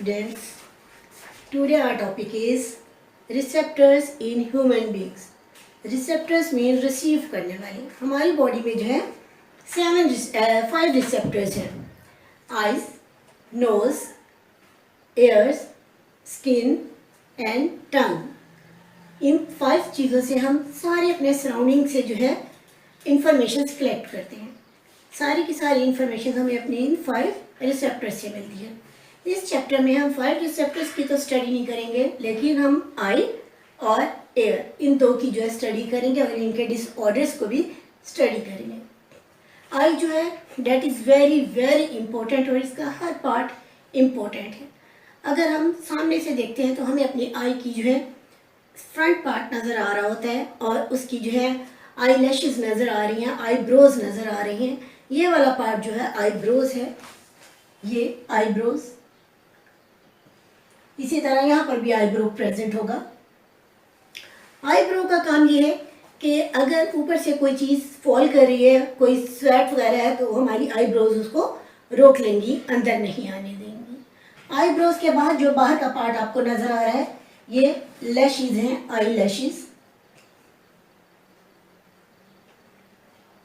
students. Today our topic is receptors in human beings. Receptors mean receive करने वाले. हमारी body में जो है 5 receptors हैं. Eyes, nose, ears, skin and tongue. इन 5 चीज़ों से हम सारे अपने सराउंडिंग से जो है इंफॉर्मेशन कलेक्ट करते हैं. सारी की सारी इंफॉर्मेशन हमें अपने इन 5 रिसेप्टर्स से मिलती है. इस चैप्टर में हम 5 रिसेप्टर्स की तो स्टडी नहीं करेंगे, लेकिन हम आई और एयर इन दो की जो है स्टडी करेंगे और इनके डिसऑर्डर्स को भी स्टडी करेंगे. आई जो है that is very very important और इसका हर पार्ट इम्पोर्टेंट है. अगर हम सामने से देखते हैं तो हमें अपनी आई की जो है फ्रंट पार्ट नज़र आ रहा होता है और उसकी जो है आई लैशेस नज़र आ रही हैं, आई ब्रोज नज़र आ रही हैं. ये वाला पार्ट जो है आई ब्रोज है, ये आईब्रोज. इसी तरह यहाँ पर भी आईब्रो प्रेजेंट होगा. आईब्रो का काम ये है कि अगर ऊपर से कोई चीज़ फॉल कर रही है, कोई स्वेट वगैरह है, तो हमारी आईब्रोज उसको रोक लेंगी, अंदर नहीं आने देंगी. आईब्रोज के बाद जो बाहर का पार्ट आपको नज़र आ रहा है, ये लैशेस हैं, आई लैशेस,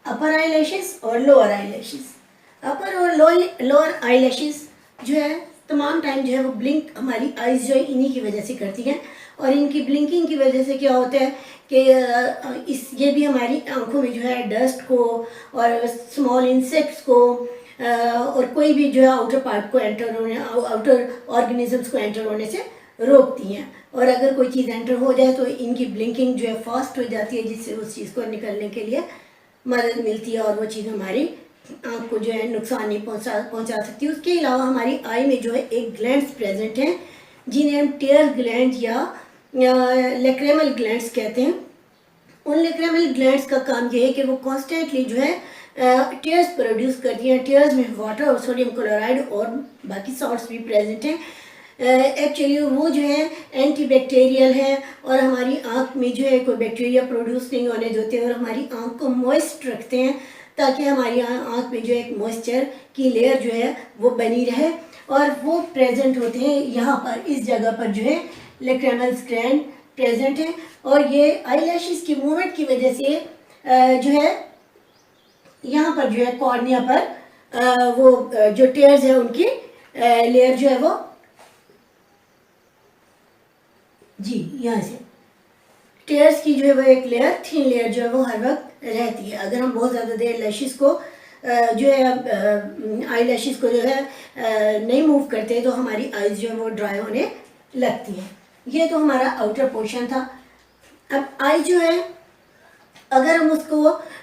अपर आई लैशेस और लोअर आई लैशेस. अपर और लोअर आई लैशेस जो है तमाम टाइम जो है वो ब्लिंक हमारी आईज जो है इन्हीं की वजह से करती हैं. और इनकी ब्लिंकिंग की वजह से क्या होता है कि ये भी हमारी आंखों में जो है डस्ट को और स्मॉल इंसेक्ट्स को और कोई भी जो है आउटर पार्ट को एंटर होने, आउटर ऑर्गेनिजम्स को एंटर होने से रोकती हैं. और अगर कोई चीज़ एंटर हो जाए तो इनकी ब्लिंकिंग जो है फास्ट हो जाती है, जिससे उस चीज़ को निकलने के लिए मदद मिलती है और वो चीज़ हमारी आँख को जो है नुकसान नहीं पहुंचा सकती. उसके अलावा हमारी आई में जो है एक ग्लैंड्स प्रेजेंट हैं, जिन्हें हम टेयर ग्लैंड या लेक्रेमल ग्लैंड्स कहते हैं. उन लेक्रेमल ग्लैंड्स का काम ये है कि वो कॉन्स्टेंटली जो है टेयर्स प्रोड्यूस करती हैं. टेयर्स में वाटर और सोडियम क्लोराइड और बाकी सॉल्ट्स भी प्रेजेंट हैं. एक्चुअली वो जो है एंटीबैक्टीरियल है और हमारी आँख में जो है कोई बैक्टीरिया प्रोड्यूस नहीं होने देते और हमारी आँख को मॉइस्ट रखते हैं, ताकि हमारी आँख में जो एक मॉइस्चर की लेयर जो है वो बनी रहे. और वो प्रेजेंट होते हैं यहाँ पर, इस जगह पर जो है लेक्रेमल ग्लैंड प्रेजेंट है. और ये आई लैशेस की मूवमेंट की वजह से जो है यहाँ पर जो है कॉर्निया पर वो जो टेयर्स है उनकी लेयर जो है वो जी यहाँ से टेयर्स की जो है वो एक लेयर, थिन लेयर जो है वो हर वक्त रहती है. अगर हम बहुत ज़्यादा देर लैशेस को जो है आई लैशेस को जो है नहीं मूव करते तो हमारी आईज जो है वो ड्राई होने लगती हैं. ये तो हमारा आउटर पोर्शन था. अब आई जो है अगर हम उसको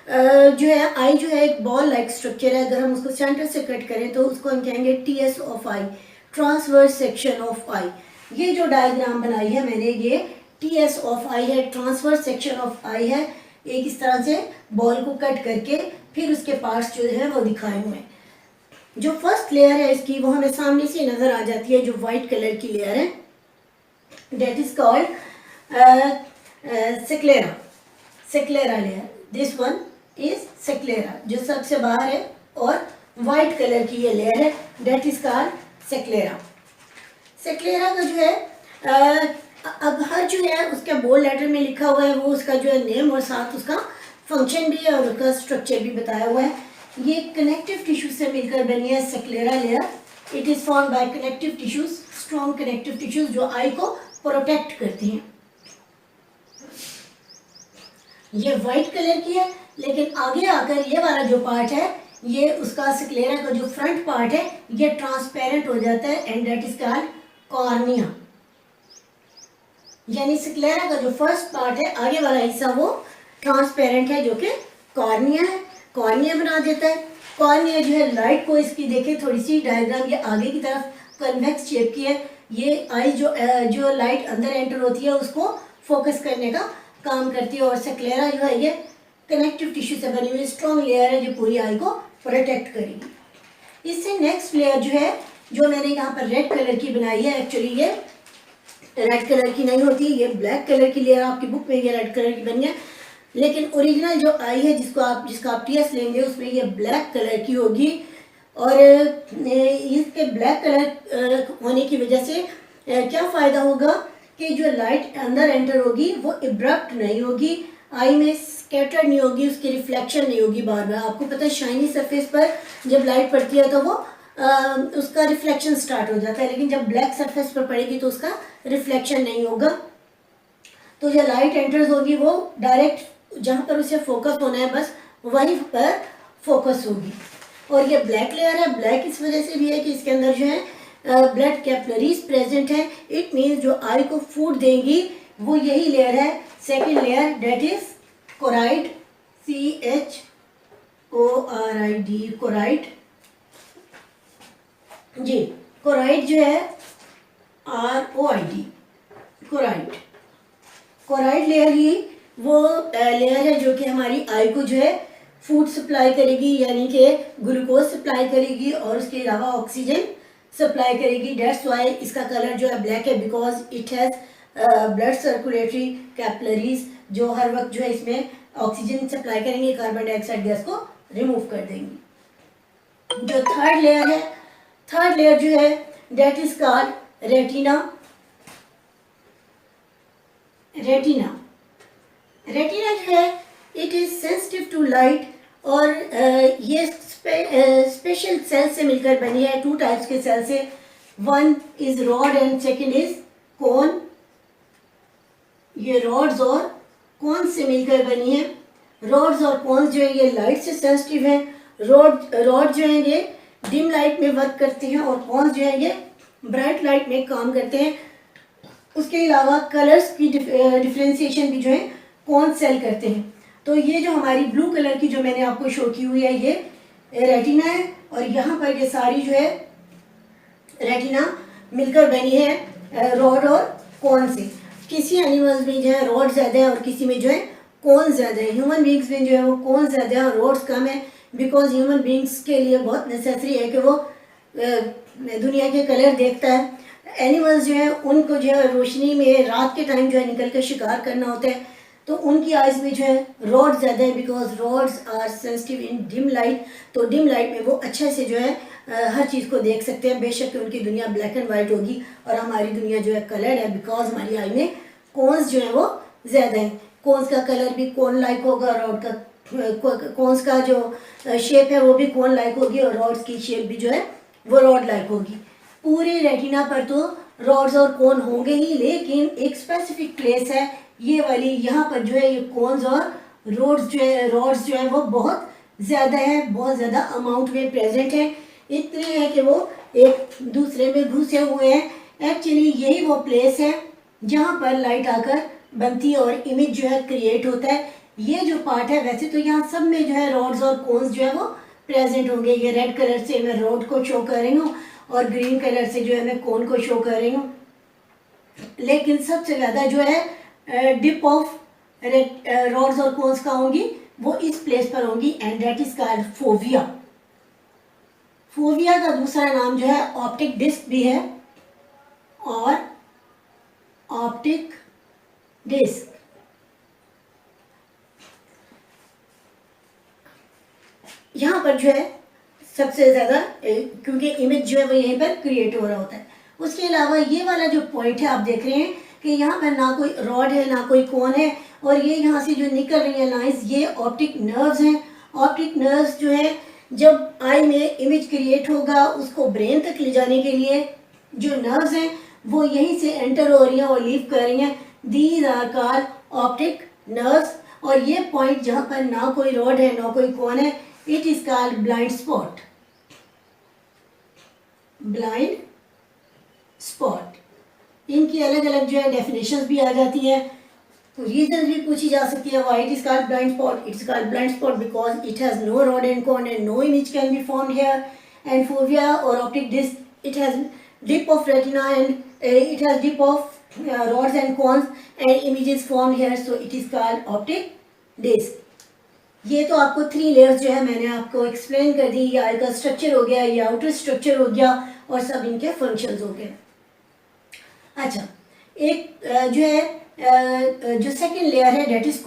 जो है आई जो है एक बॉल लाइक स्ट्रक्चर है. अगर हम उसको सेंटर से कट करें तो उसको हम कहेंगे TS of eye, transverse section of eye. ये जो डायग्राम बनाई है मैंने, ये टीएस ऑफ आई है, ट्रांसवर्स सेक्शन ऑफ आई है. एक इस तरह से बॉल को कट करके फिर उसके पार्ट्स जो है वो दिखाए हुए हैं. जो फर्स्ट लेयर है इसकी वो हमें सामने से नज़र आ जाती है, जो वाइट कलर की लेयर है, that is called sclera layer. This one is sclera, जो सबसे बाहर है और वाइट कलर की ये लेयर है, डेट इज कॉल्ड सेक्लेरा. सेक्लेरा का जो है अब हर जो है उसका बोल्ड लेटर में लिखा हुआ है वो उसका जो है नेम और साथ उसका फंक्शन भी है और उसका स्ट्रक्चर भी बताया हुआ है. ये कनेक्टिव टिश्यू से मिलकर बनी है sclera layer. It is form by connective tissues, strong connective tissues जो आई को प्रोटेक्ट करती हैं. ये वाइट कलर की है, लेकिन आगे आकर ये वाला जो पार्ट है, ये उसका सेक्लेरा का जो फ्रंट पार्ट है ये ट्रांसपेरेंट हो जाता है and that is called cornea. यानी सेक्लेरा का जो फर्स्ट पार्ट है आगे वाला हिस्सा वो ट्रांसपेरेंट है, जो कि कॉर्निया है. कॉर्निया बना देता है. कॉर्निया जो है लाइट को इसकी देखें थोड़ी सी डायग्राम, ये आगे की तरफ कन्वेक्स शेप की है. ये आई जो लाइट अंदर एंटर होती है उसको फोकस करने का काम करती है. और सेक्लेरा जो है ये कनेक्टिव टिश्यू से बनी हुई स्ट्रॉन्ग लेयर है जो पूरी आई को प्रोटेक्ट करेगी. इससे नेक्स्ट लेयर जो है, जो मैंने यहाँ पर रेड कलर की बनाई है, एक्चुअली ये रेड कलर की नहीं होती, ये ब्लैक कलर की लेयर आपकी बुक में ये रेड कलर की बनी है. लेकिन ओरिजिनल जो आई है जिसका आप टीएस लेंगे उसमें ये ब्लैक कलर की होगी. और इसके ब्लैक कलर होने की वजह से क्या फ़ायदा होगा कि जो लाइट अंदर एंटर होगी वो इब्रप्ट नहीं होगी, आई में स्कैटर्ड नहीं होगी, उसकी रिफ्लेक्शन नहीं होगी बार बार। आपको पता है शाइनी सरफेस पर जब लाइट पड़ती है तो वो उसका रिफ्लेक्शन स्टार्ट हो जाता है, लेकिन जब ब्लैक सरफेस पर पड़ेगी तो उसका रिफ्लेक्शन नहीं होगा। तो जो लाइट एंटर्स होगी वो डायरेक्ट जहाँ पर उसे फोकस होना है बस वहीं पर फोकस होगी। और ये ब्लैक लेयर है, ब्लैक इस वजह से भी है कि इसके अंदर जो है ब्लड कैपिलरीज प्रेजेंट है। इट मीन्स जो आई को फूड देंगी वो यही लेयर है, second layer, date is choroid, CHORID, choroid ji. Choroid जो है ROID, कोराइड। कोराइड लेयर ही वो लेयर है जो कि हमारी आई को जो है फूड सप्लाई करेगी, यानी कि ग्लूकोज सप्लाई करेगी और उसके अलावा ऑक्सीजन सप्लाई करेगी। डेट्स वाई इसका कलर जो है ब्लैक है, because it has blood circulatory capillaries जो हर वक्त जो है इसमें ऑक्सीजन सप्लाई करेंगे, कार्बन डाइऑक्साइड गैस को रिमूव कर देंगी। जो थर्ड लेयर है, थर्ड लेयर जो है that is called retina. Retina जो है it is sensitive to light और ये स्पेशल सेल से मिलकर बनी है, टू टाइप्स के सेल से, one is rod and second is cone. ये रॉड्स और कोन से मिलकर बनी है। रॉड्स और कोन्स जो है ये लाइट से सेंसिटिव है। रॉड जो है ये डिम लाइट में वर्क करते हैं और कोन्स जो है ये ब्राइट लाइट में काम करते हैं। उसके अलावा कलर्स की डिफ्रेंशिएशन भी जो है कोन सेल करते हैं। तो ये जो हमारी ब्लू कलर की जो मैंने आपको शो की हुई है ये रेटिना है, और यहाँ पर ये सारी जो है रेटिना मिलकर बनी है रॉड और कोन से। किसी एनिमल्स में जो है रॉड ज़्यादा है और किसी में जो है कोन ज़्यादा है। ह्यूमन बींग्स में जो है वो कोन ज़्यादा है और रॉड्स कम है, बिकॉज ह्यूमन बींग्स के लिए बहुत नेसेसरी है कि वो दुनिया के कलर देखता है। एनिमल्स जो है उनको जो है रोशनी में रात के टाइम जो है निकल कर शिकार करना होता है, तो उनकी आइज़ में जो है रॉड ज़्यादा है, because rods are sensitive in dim light. तो डिम लाइट में वो अच्छे से जो है हर चीज़ को देख सकते हैं। बेशक उनकी दुनिया ब्लैक एंड वाइट होगी और हमारी दुनिया जो है कलर्ड है, बिकॉज हमारी आई में कोन्स जो है वो ज़्यादा है। कोन्स का कलर भी कोन लाइक होगा, रॉड का कोन्स का जो शेप है वो भी कोन लाइक होगी और रॉड्स की शेप भी जो है वो रॉड लाइक होगी। पूरे रेटिना पर तो रॉड्स और कोन होंगे ही, लेकिन एक स्पेसिफिक प्लेस है ये वाली, यहाँ पर जो है ये कोन्स और रॉड्स जो है वो बहुत ज़्यादा है, बहुत ज़्यादा अमाउंट में प्रेजेंट है। इतने हैं कि वो एक दूसरे में घुसे हुए हैं। एक्चुअली यही वो प्लेस है जहाँ पर लाइट आकर बनती है और इमेज जो है क्रिएट होता है। ये जो पार्ट है, वैसे तो यहाँ सब में जो है रॉड्स और कोन्स जो है वो प्रेजेंट होंगे। ये रेड कलर से मैं रॉड को शो कर रही हूँ और ग्रीन कलर से जो है मैं कोन को शो कर रही हूँ, लेकिन सबसे ज़्यादा जो है डिप ऑफ रॉड्स और कोन्स का होंगी वो इस प्लेस पर होंगी, and that is called fovea. Fovea का दूसरा नाम जो है ऑप्टिक डिस्क भी है, और ऑप्टिक डिस्क। यहाँ पर जो है सबसे ज़्यादा क्योंकि इमेज जो है वो यहीं पर क्रिएट हो रहा होता है। उसके अलावा ये वाला जो पॉइंट है आप देख रहे हैं कि यहाँ पर ना कोई रॉड है ना कोई कोन है, और ये यहाँ से जो निकल रही है लाइंस ये ऑप्टिक नर्व्स हैं। ऑप्टिक नर्व्स जो है जब आई में इमेज क्रिएट होगा उसको ब्रेन तक ले जाने के लिए जो नर्व्स हैं वो यहीं से एंटर हो रही हैं और लीव कर रही हैं। These are called optic nerves. और ये पॉइंट जहाँ पर ना कोई रॉड है ना कोई कोन है, it is called blind spot. Blind spot. इनकी अलग अलग जो है डेफिनेशंस भी आ जाती हैं, तो रीजन भी पूछी जा सकती है why it is called blind spot. It's called blind spot because it has no rod and cone and no image can be found here. And fovea और optic disc, it has dip of retina and it has dip of rods and cones and images formed here, so it is called optic disc. ये तो आपको 3 layers जो है मैंने आपको explain कर दी। ये आई का स्ट्रक्चर हो गया, ये आउटर स्ट्रक्चर हो गया और सब इनके फंक्शंस हो गए। अच्छा, एक जो है जो सेकंड लेयर है डेट इज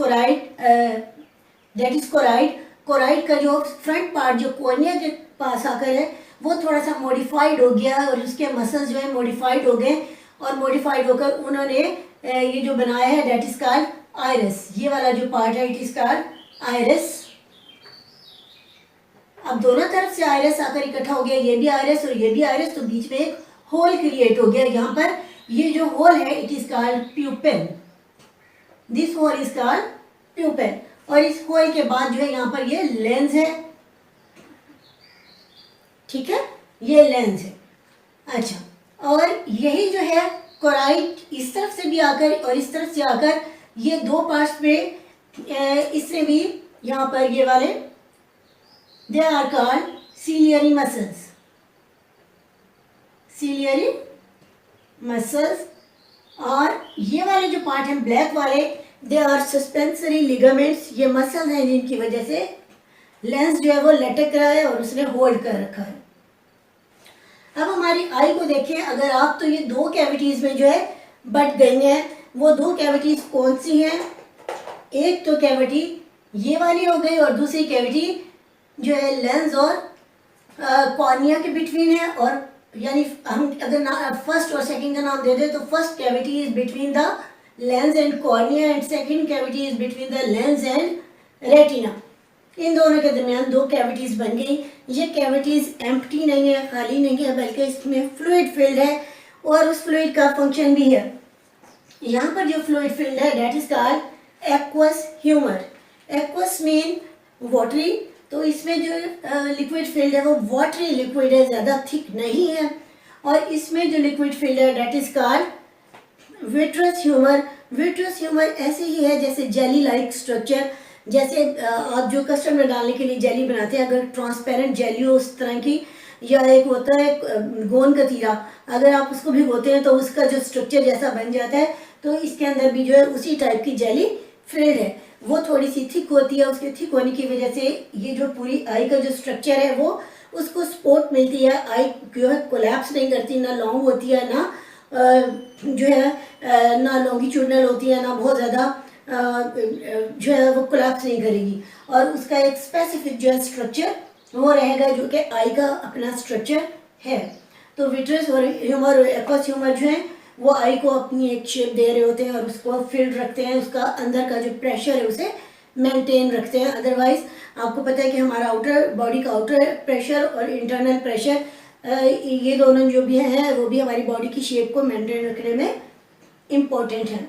कोराइड। कोराइड का जो फ्रंट पार्ट जो कोर्निया के पास आकर है वो थोड़ा सा मॉडिफाइड हो गया और उसके मसल्स जो है मॉडिफाइड हो गए और मॉडिफाइड होकर उन्होंने ये जो बनाया है दैट इज कॉल्ड आइरिस। ये वाला जो पार्ट है इट इज कॉल्ड आइरिस। अब दोनों तरफ से आइरिस आकर इकट्ठा हो गया, ये भी आइरिस और ये भी आइरिस, तो बीच में एक होल क्रिएट हो गया। यहाँ पर ये जो होल है it is called pupil. This hole is called pupil. और इस होल के बाद जो है यहाँ पर ये लेंस है, ठीक है, ये लेंस है। अच्छा, और यही जो है कोराइट इस तरफ से भी आकर और इस तरफ से आकर ये दो पार्ट्स पे इससे भी यहाँ पर ये वाले they are called ciliary muscles. Ciliary muscles. और ये वाले जो पार्ट हैं ब्लैक वाले दे आर सस्पेंसरी लिगामेंट्स। ये मसल्स हैं जिनकी वजह से लेंस जो है वो लटक रहा है और उसने होल्ड कर रखा है। अब हमारी आई को देखें अगर आप, तो ये दो कैविटीज में जो है बट गई हैं। वो दो कैविटीज कौन सी हैं? एक तो कैविटी ये वाली हो गई और दूसरी कैविटी जो है लेंस और कॉर्निया के बिटवीन है। और यानी हम अगर फर्स्ट और सेकंड का नाम दे दें तो first cavity is between the lens and cornea and second cavity is between the lens and retina. इन दोनों के दरमियान दो कैविटीज बन गई। ये कैविटीज एम्प्टी नहीं है, खाली नहीं है, बल्कि इसमें फ्लूइड फील्ड है और उस फ्लूइड का फंक्शन भी है। यहाँ पर जो फ्लूइड फील्ड है that is called aqueous humour. Aqueous mean watery, तो इसमें जो लिक्विड फील्ड है वो वाटरी लिक्विड है, ज़्यादा थिक नहीं है। और इसमें जो लिक्विड फील्ड है that is called vitreous humour. Vitreous humour ऐसे ही है जैसे जेली लाइक स्ट्रक्चर, जैसे आप जो कस्टर्ड में डालने के लिए जेली बनाते हैं, अगर ट्रांसपेरेंट जेली हो उस तरह की, या एक होता है गोंद का तीरा, अगर आप उसको भिगोते हैं तो उसका जो स्ट्रक्चर जैसा बन जाता है, तो इसके अंदर भी जो है उसी टाइप की जेली फील्ड है। वो थोड़ी सी थिक होती है, उसके थिक होने की वजह से ये जो पूरी आई का जो स्ट्रक्चर है वो उसको सपोर्ट मिलती है। आई जो है कोलैप्स नहीं करती, ना लॉन्ग होती है, ना जो है ना लॉन्गिट्यूडनल होती है, ना बहुत ज़्यादा जो है वो कोलैप्स नहीं करेगी। और उसका एक स्पेसिफिक जो है स्ट्रक्चर वो रहेगा जो कि आई का अपना स्ट्रक्चर है। तो विट्रस और ह्यूमर और एक्वस ह्यूमर जो है वो आई को अपनी एक शेप दे रहे होते हैं और उसको फील्ड रखते हैं, उसका अंदर का जो प्रेशर है उसे मेंटेन रखते हैं। अदरवाइज आपको पता है कि हमारा आउटर बॉडी का आउटर प्रेशर और इंटरनल प्रेशर ये दोनों जो भी हैं वो भी हमारी बॉडी की शेप को मेंटेन रखने में इम्पोर्टेंट है।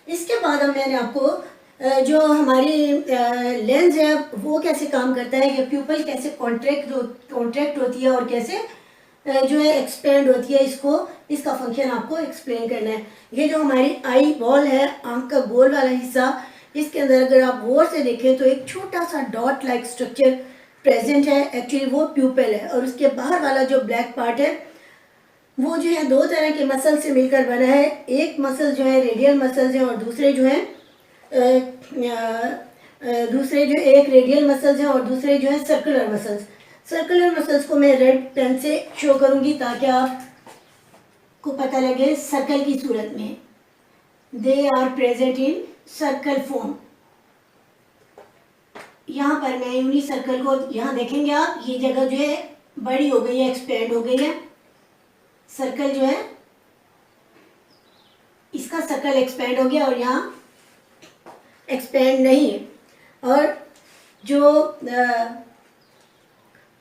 इसके बाद अब मैंने आपको जो हमारी लेंस है वो कैसे काम करता है, ये प्यूपल कैसे कॉन्ट्रैक्ट होती है और कैसे जो है एक्सपेंड होती है, इसका फंक्शन आपको एक्सप्लेन करना है। ये जो हमारी आई बॉल है, आंख का गोल वाला हिस्सा, इसके अंदर अगर आप गौर से देखें तो एक छोटा सा डॉट लाइक स्ट्रक्चर प्रेजेंट है, एक्चुअली वो प्यूपल है। और उसके बाहर वाला जो ब्लैक पार्ट है वो जो है दो तरह के मसल से मिलकर बना है। एक मसल जो है रेडियल मसल्स हैं और दूसरे जो एक रेडियल मसल्स हैं और दूसरे जो है सर्कुलर मसल्स। सर्कुलर मसल्स को मैं रेड पेन से शो करूंगी ताकि आपको पता लगे सर्कल की सूरत में। They are present in circle form. यहाँ पर मैं यूनी सर्कल को यहाँ देखेंगे आप, ये जगह जो है बड़ी हो गई है, एक्सपेंड हो गई है। सर्कल जो है इसका सर्कल एक्सपेंड हो गया और यहाँ एक्सपेंड नहीं है। और जो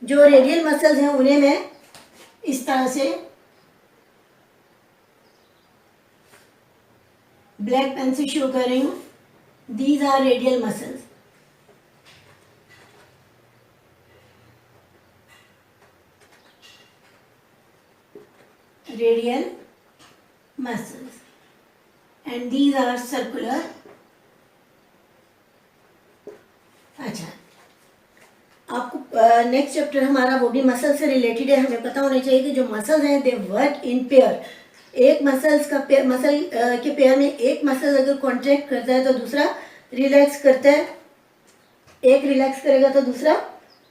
रेडियल मसल्स हैं उन्हें मैं इस तरह से ब्लैक पेन से शो कर रही हूँ। These are radial muscles. Radial muscles and these are circular। अच्छा, आपको नेक्स्ट चैप्टर हमारा वो भी मसल से रिलेटेड है। हमें पता होना चाहिए कि जो मसल्स हैं दे वर्क इन पेयर। एक मसल के पेयर में एक मसल अगर कॉन्ट्रैक्ट करता है तो दूसरा रिलैक्स करता है, एक रिलैक्स करेगा तो दूसरा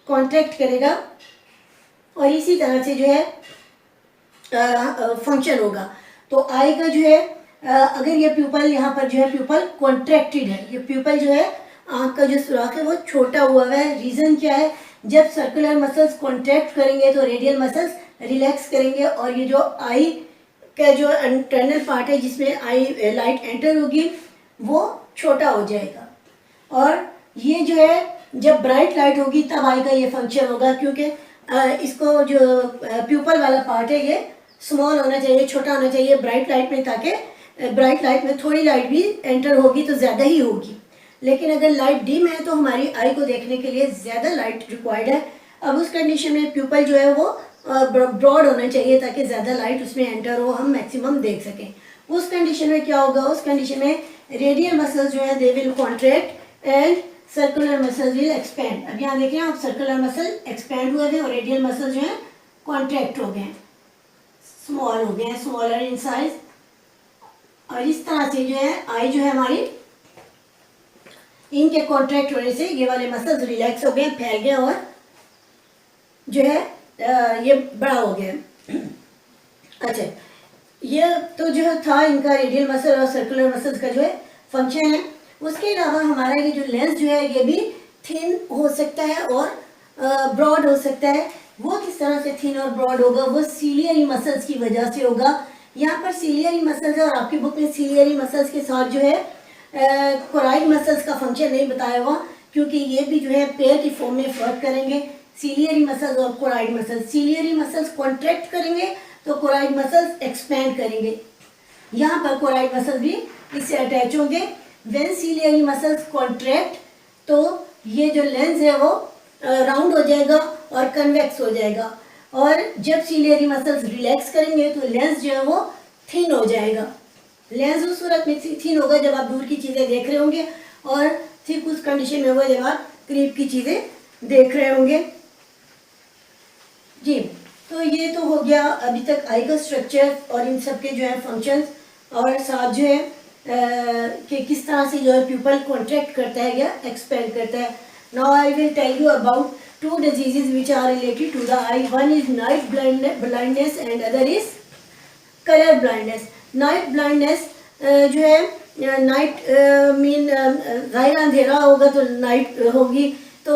कॉन्ट्रैक्ट करेगा, और इसी तरह से जो है फंक्शन होगा। तो आई का जो है अगर ये प्यूपल यहाँ पर जो है प्यूपल कॉन्ट्रैक्टेड है, ये प्यूपल जो है आँख का जो सुराख है वो छोटा हुआ है। रीज़न क्या है जब सर्कुलर मसल्स कॉन्ट्रैक्ट करेंगे तो रेडियल मसल्स रिलैक्स करेंगे, और ये जो आई का जो इंटरनल पार्ट है जिसमें आई लाइट एंटर होगी वो छोटा हो जाएगा। और ये जो है जब ब्राइट लाइट होगी तब आई का ये फंक्शन होगा, क्योंकि इसको जो प्यूपल वाला पार्ट है ये स्मॉल होना चाहिए, छोटा होना चाहिए ब्राइट लाइट में, ताकि ब्राइट लाइट में थोड़ी लाइट भी एंटर होगी तो ज़्यादा ही होगी। लेकिन अगर लाइट डिम है तो हमारी आई को देखने के लिए ज़्यादा लाइट रिक्वायर्ड है। अब उस कंडीशन में प्यूपल जो है वो ब्रॉड होना चाहिए ताकि ज़्यादा लाइट उसमें एंटर हो, हम मैक्सिमम देख सकें। उस कंडीशन में क्या होगा, उस कंडीशन में रेडियल मसल्स जो है they will contract and circular muscles will expand. अब यहाँ देखें आप, सर्कुलर मसल एक्सपेंड हुए हैं और रेडियल मसल जो है कॉन्ट्रैक्ट हो गए, स्मॉल हो गए, स्मॉलर इन साइज। और इस तरह से जो है आई जो है हमारी, इनके कॉन्ट्रैक्ट होने से ये वाले मसल्स रिलैक्स हो गए, फैल गए और जो है ये बड़ा हो गया। अच्छा, ये तो जो था इनका रेडियल मसल और सर्कुलर मसल्स का जो है फंक्शन है। उसके अलावा हमारा ये जो लेंस जो है ये भी थिन हो सकता है और ब्रॉड हो सकता है। वो किस तरह से थिन और ब्रॉड होगा, वो सीलियरी मसल्स की वजह से होगा। यहाँ पर सीलियरी मसल्स है और आपकी बुक में सीलियरी मसल्स के साथ जो है कोराइड मसल्स का फंक्शन नहीं बताया हुआ, क्योंकि ये भी जो है पेयर की फॉर्म में वर्क करेंगे, सीलियरी मसल्स और choroid muscles. Ciliary muscles contract करेंगे तो कोराइड मसल्स एक्सपेंड करेंगे। यहाँ पर कोराइड मसल्स भी इससे अटैच होंगे। व्हेन सीलियरी मसल्स कॉन्ट्रैक्ट तो ये जो लेंस है वो राउंड हो जाएगा और कन्वेक्स हो जाएगा, और जब सीलियरी मसल्स रिलैक्स करेंगे तो लेंस जो है वो थिन हो जाएगा। लेंस उस सूरत में थिन होगा जब आप दूर की चीज़ें देख रहे होंगे, और ठीक उस कंडीशन में होगा जब आप करीब की चीज़ें देख रहे होंगे। जी, तो ये तो हो गया अभी तक आई का स्ट्रक्चर और इन सब के जो है फंक्शंस, और साथ जो है कि किस तरह से जो है प्यूपल कॉन्ट्रैक्ट करता है या एक्सपेंड करता है। Now I will tell you about two diseases which are related to the eye. One is night blindness and other is color blindness. Night blindness जो है नाइट मीन ज़ाहिर अंधेरा होगा तो नाइट होगी, तो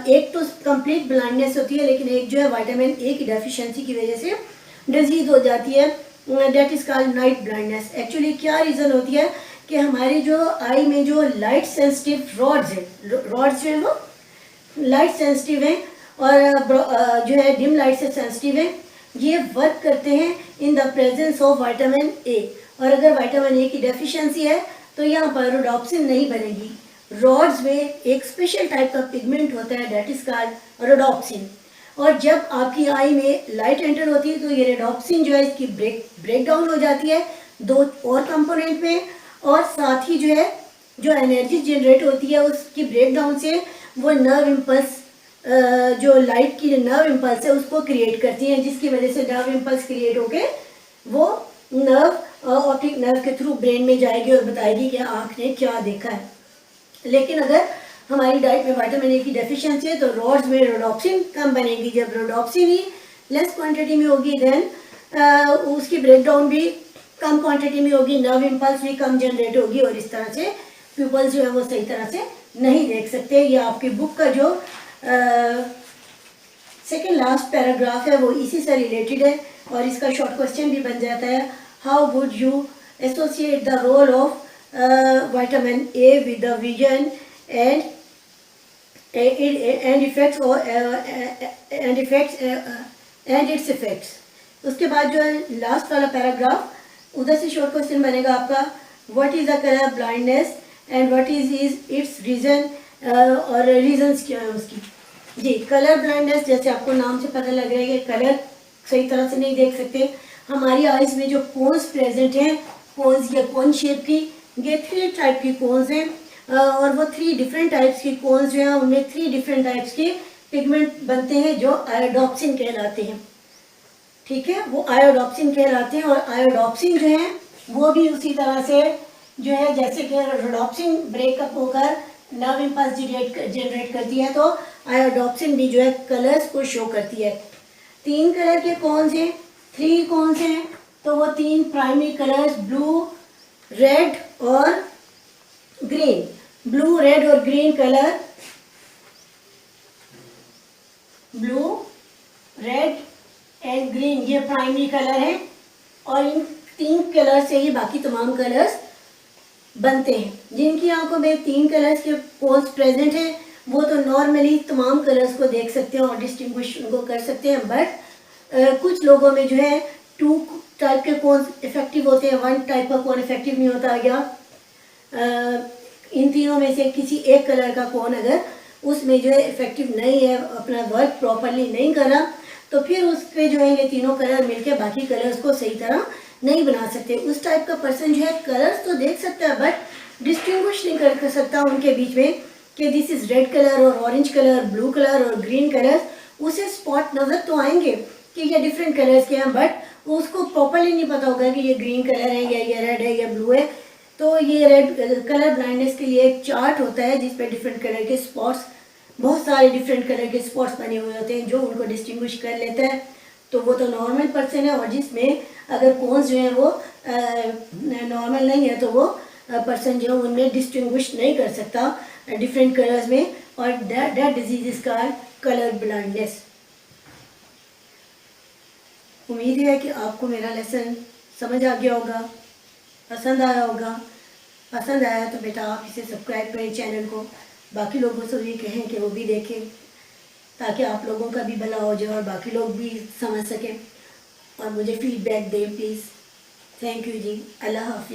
एक तो कंप्लीट ब्लाइंडनेस होती है, लेकिन एक जो है विटामिन ए की डेफिशिएंसी की वजह से डिजीज हो जाती है, that is called night blindness. Actually क्या रीज़न होती है कि हमारी जो आई में जो लाइट सेंसिटिव रॉड्स हैं, रॉड्स जो है वो लाइट सेंसिटिव है और जो है डिम लाइट से सेंसिटिव है, ये वर्क करते हैं in the presence of vitamin ए। और अगर विटामिन ए की डेफिशिएंसी है तो यहाँ पर रोडोप्सिन नहीं बनेगी। रॉड्स में एक स्पेशल टाइप का पिगमेंट होता है डेट इज कॉल्ड रोडोप्सिन, और जब आपकी आई में लाइट एंटर होती है तो ये रोडोप्सिन जो है इसकी ब्रेक डाउन हो जाती है दो और कंपोनेंट में, और साथ ही जो है जो एनर्जी जनरेट होती है उसकी ब्रेक डाउन से वो नर्व इम्पल्स, जो लाइट की नर्व इम्पल्स है उसको क्रिएट करती हैं, जिसकी वजह से नर्व इम्पल्स क्रिएट होके वो नर्व ऑप्टिक नर्व के थ्रू ब्रेन में जाएगी और बताएगी कि आँख ने क्या देखा है। लेकिन अगर हमारी डाइट में विटामिन ए की डेफिशिएंसी है तो रॉड्स में रोडोप्सिन कम बनेगी। जब रोडोप्सिन ही लेस क्वांटिटी में होगी देन उसकी ब्रेक डाउन भी कम क्वांटिटी में होगी, नर्व इम्पल्स भी कम जनरेट होगी, और इस तरह से प्यूपल्स जो है वो सही तरह से नहीं देख सकते। ये आपकी बुक का जो सेकेंड लास्ट पैराग्राफ है वो इसी से रिलेटेड है, और इसका शॉर्ट क्वेश्चन भी बन जाता है, how would you associate the role of vitamin A with the vision and effects and its effects. उसके बाद जो है लास्ट वाला पैराग्राफ, उधर से शॉर्ट क्वेश्चन बनेगा आपका, what is the colour blindness and what is its reason, और रीजंस क्या है उसकी। जी, कलर ब्लाइंडनेस जैसे आपको नाम से पता लग रहा है कि कलर सही तरह से नहीं देख सकते। हमारी आइज में जो कोन्स प्रेजेंट हैं, कोन्स या कोन शेप की, ये 3 टाइप की कोन्स हैं, और वो 3 डिफरेंट टाइप्स की कोन्स जो हैं उनमें 3 डिफरेंट टाइप्स के पिगमेंट बनते हैं जो आयोडोप्सिन कहलाते हैं। ठीक है, वो आयोडोप्सिन कहलाते हैं, और आयोडोप्सिन जो है वो भी उसी तरह से जो है जैसे कि रोडोप्सिन ब्रेकअप होकर नर्व इम्पल्स जनरेट करती है, तो आयोडोप्सिन भी जो है कलर्स को शो करती है। 3 कलर के कौन से 3 कौन से हैं, तो वो 3 प्राइमरी कलर्स ब्लू, रेड और ग्रीन। ब्लू, रेड और green colour blue, red and green, ये प्राइमरी कलर है और इन 3 कलर से ही बाकी तमाम कलर्स बनते हैं। जिनकी आंखों में 3 कलर्स के कोन्स प्रेजेंट हैं वो तो नॉर्मली तमाम कलर्स को देख सकते हैं और डिस्टिंग्विश उनको कर सकते हैं, बट कुछ लोगों में जो है 2 टाइप के कोन्स इफेक्टिव होते हैं, 1 टाइप का कोन इफेक्टिव नहीं होता। या इन तीनों में से किसी एक कलर का कोन अगर उसमें जो है इफेक्टिव नहीं है, अपना वर्क प्रॉपरली नहीं करा, तो फिर उस पर जो है ये तीनों कलर मिलके बाकी कलर्स को सही तरह नहीं बना सकते। उस टाइप का पर्सन जो है कलर्स तो देख सकता है बट डिस्टिंग्विश नहीं कर सकता उनके बीच में कि दिस इज रेड कलर और ऑरेंज कलर, ब्लू कलर और ग्रीन कलर। उसे स्पॉट नजर तो आएंगे कि ये डिफरेंट कलर्स के हैं, बट उसको प्रॉपरली नहीं पता होगा कि ये ग्रीन कलर है या ये रेड है या ब्लू है। तो ये रेड कलर ब्लाइंडनेस के लिए एक चार्ट होता है जिसपे डिफरेंट कलर के स्पॉट्स, बहुत सारे डिफरेंट कलर के स्पॉट्स बने हुए होते हैं जो उनको डिस्टिंग्विश कर लेता है। तो वो तो नॉर्मल पर्सन है, और जिसमें अगर कोन्स जो है वो नॉर्मल नहीं है तो वो पर्सन जो है उनमें डिस्टिंग्विश नहीं कर सकता डिफरेंट कलर्स में, और that disease is called colour blindness. उम्मीद है कि आपको मेरा लेसन समझ आ गया होगा, पसंद आया होगा। पसंद आया तो बेटा आप इसे सब्सक्राइब करें चैनल को, बाकी लोगों से भी कहें कि वो भी देखें ताकि आप लोगों का भी भला हो जाए और बाकी लोग भी समझ सकें और मुझे फीडबैक दें प्लीज़। थैंक यू जी, अल्लाह हाफिज़।